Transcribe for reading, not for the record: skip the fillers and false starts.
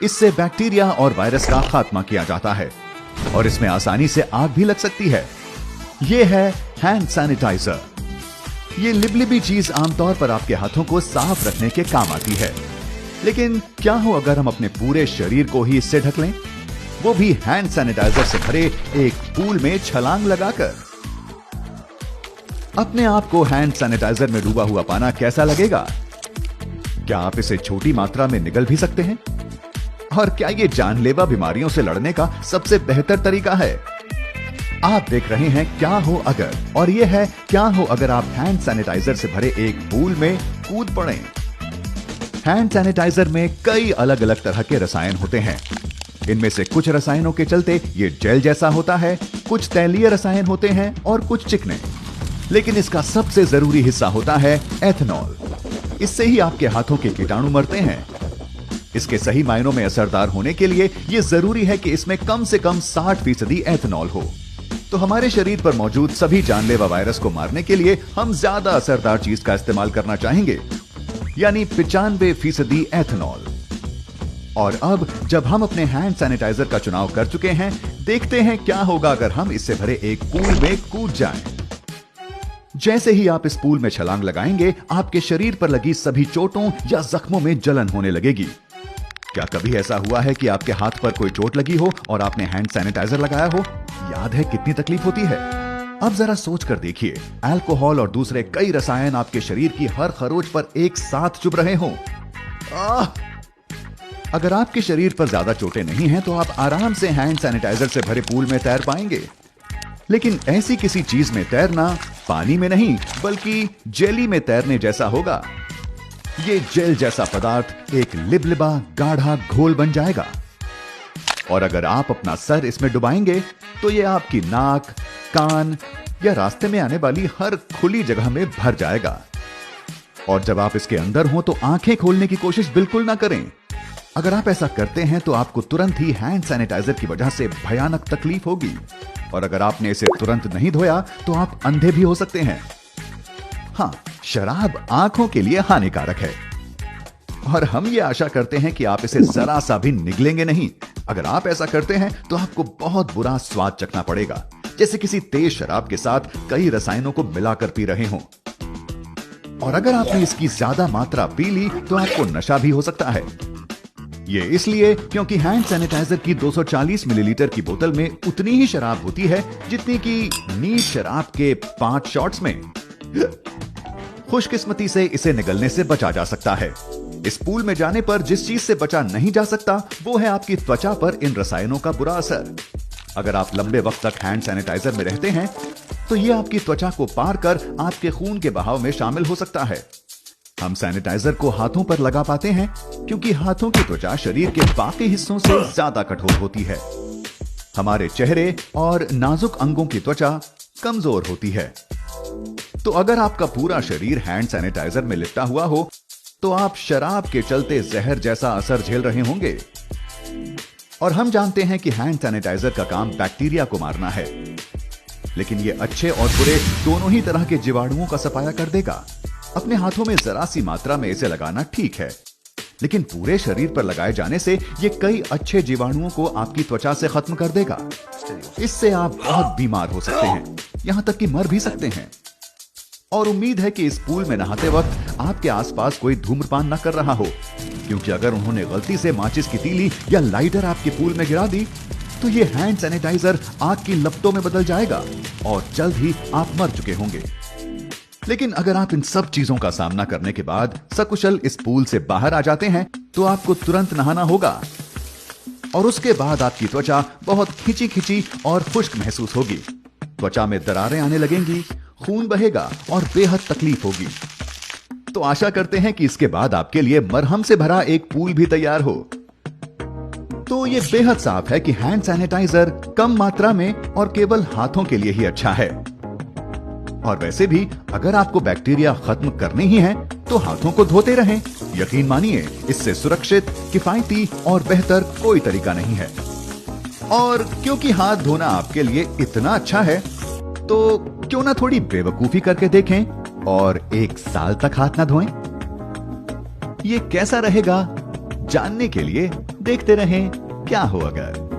इससे बैक्टीरिया और वायरस का खात्मा किया जाता है और इसमें आसानी से आग भी लग सकती है। यह है हैंड सैनिटाइजर। ये लिबलिबी चीज आमतौर पर आपके हाथों को साफ रखने के काम आती है, लेकिन क्या हो अगर हम अपने पूरे शरीर को ही इससे ढक लें, वो भी हैंड सैनिटाइजर से भरे एक पूल में छलांग लगाकर। अपने आप को हैंड सैनिटाइजर में डूबा हुआ पाना कैसा लगेगा? क्या आप इसे छोटी मात्रा में निगल भी सकते हैं? और क्या ये जानलेवा बीमारियों से लड़ने का सबसे बेहतर तरीका है? आप देख रहे हैं क्या हो अगर, और यह है क्या हो अगर आप हैंड सैनिटाइजर से भरे एक पूल में कूद पड़ें। हैंड सैनिटाइजर में कई अलग अलग तरह के रसायन होते हैं। इनमें से कुछ रसायनों के चलते ये जेल जैसा होता है, कुछ तैलीय रसायन होते हैं और कुछ चिकने। लेकिन इसका सबसे जरूरी हिस्सा होता है एथेनॉल। इससे ही आपके हाथों के कीटाणु मरते हैं। इसके सही मायनों में असरदार होने के लिए यह जरूरी है कि इसमें कम से कम 60% एथेनॉल हो। तो हमारे शरीर पर मौजूद सभी जानलेवा वायरस को मारने के लिए हम ज्यादा असरदार चीज का इस्तेमाल करना चाहेंगे, यानी 95% एथेनॉल। और अब जब हम अपने हैंड सैनिटाइजर का चुनाव कर चुके हैं, देखते हैं क्या होगा अगर हम इससे भरे एक पूल में कूद जाएं। जैसे ही आप इस पूल में छलांग लगाएंगे, आपके शरीर पर लगी सभी चोटों या जख्मों में जलन होने लगेगी। क्या कभी ऐसा हुआ है कि आपके हाथ पर कोई चोट लगी हो और आपने हैंड सैनिटाइजर लगाया हो? याद है कितनी तकलीफ होती है? अब जरा सोच कर देखिए, अल्कोहल और दूसरे कई रसायन आपके शरीर की हर खरोच पर एक साथ चुभ रहे हों। अगर आपके शरीर पर ज्यादा चोटें नहीं हैं, तो आप आराम से हैंड सैनिटाइजर से भरे पूल में तैर पाएंगे। लेकिन ऐसी किसी चीज में तैरना पानी में नहीं बल्कि जेली में तैरने जैसा होगा। ये जेल जैसा पदार्थ एक लिबलिबा गाढ़ा घोल बन जाएगा, और अगर आप अपना सर इसमें डुबाएंगे तो ये आपकी नाक, कान या रास्ते में आने वाली हर खुली जगह में भर जाएगा। और जब आप इसके अंदर हो तो आंखें खोलने की कोशिश बिल्कुल ना करें। अगर आप ऐसा करते हैं तो आपको तुरंत ही हैंड सैनिटाइजर की वजह से भयानक तकलीफ होगी, और अगर आपने इसे तुरंत नहीं धोया तो आप अंधे भी हो सकते हैं। हाँ, शराब आंखों के लिए हानिकारक है, और हम ये आशा करते हैं कि आप इसे जरा सा भी निगलेंगे नहीं। अगर आप ऐसा करते हैं तो आपको बहुत बुरा स्वाद चखना पड़ेगा, जैसे किसी तेज शराब के साथ कई रसायनों को मिलाकर पी रहे हों। और अगर आपने इसकी ज्यादा मात्रा पी ली तो आपको नशा भी हो सकता है। ये इसलिए क्योंकि हैंड सैनिटाइजर की 240 मिलीलीटर की बोतल में उतनी ही शराब होती है जितनी कि नीट शराब के 5 शॉट्स में। खुशकिस्मती से इसे निगलने से बचा जा सकता है। इस पूल में जाने पर जिस चीज से बचा नहीं जा सकता वो है आपकी त्वचा पर इन रसायनों का बुरा असर। अगर आप लंबे वक्त तक हैंड सैनिटाइजर में रहते हैं तो ये आपकी त्वचा को पार कर आपके खून के बहाव में शामिल हो सकता है। हम सैनिटाइजर को हाथों पर लगा पाते हैं क्योंकि हाथों की त्वचा शरीर के बाकी हिस्सों से ज्यादा कठोर होती है। हमारे चेहरे और नाजुक अंगों की त्वचा कमजोर होती है। तो अगर आपका पूरा शरीर हैंड सैनिटाइजर में लिपटा हुआ हो तो आप शराब के चलते जहर जैसा असर झेल रहे होंगे। और हम जानते हैं कि हैंड सैनिटाइजर का काम बैक्टीरिया को मारना है, लेकिन यह अच्छे और बुरे दोनों ही तरह के जीवाणुओं का सफाया कर देगा। अपने हाथों में जरा सी मात्रा में इसे लगाना ठीक है, लेकिन पूरे शरीर पर लगाए जाने से यह कई अच्छे जीवाणुओं को आपकी त्वचा से खत्म कर देगा। इससे आप बहुत बीमार हो सकते हैं, यहां तक कि मर भी सकते हैं। और उम्मीद है कि इस पूल में नहाते वक्त आपके आसपास कोई धूम्रपान न कर रहा हो, क्योंकि अगर उन्होंने गलती से माचिस की तीली या लाइटर आपके पूल में गिरा दी तो ये हैंड सैनिटाइजर आग की लपटों में बदल जाएगा और जल्द ही आप मर चुके होंगे। लेकिन अगर आप इन सब चीजों का सामना करने के बाद सकुशल इस पूल से बाहर आ जाते हैं तो आपको तुरंत नहाना होगा, और उसके बाद आपकी त्वचा बहुत खिंची खिंची और खुश्क महसूस होगी। त्वचा में दरारें आने लगेंगी, खून बहेगा और बेहद तकलीफ होगी। तो आशा करते हैं कि इसके बाद आपके लिए मरहम से भरा एक पूल भी तैयार हो। तो ये बेहद साफ है कि हैंड सैनिटाइजर कम मात्रा में और केवल हाथों के लिए ही अच्छा है। और वैसे भी अगर आपको बैक्टीरिया खत्म करने ही है तो हाथों को धोते रहें। यकीन मानिए, इससे सुरक्षित, किफायती और बेहतर कोई तरीका नहीं है। और क्योंकि हाथ धोना आपके लिए इतना अच्छा है तो क्यों ना थोड़ी बेवकूफी करके देखें और 1 साल तक हाथ ना धोएं। ये कैसा रहेगा जानने के लिए देखते रहें क्या हो अगर।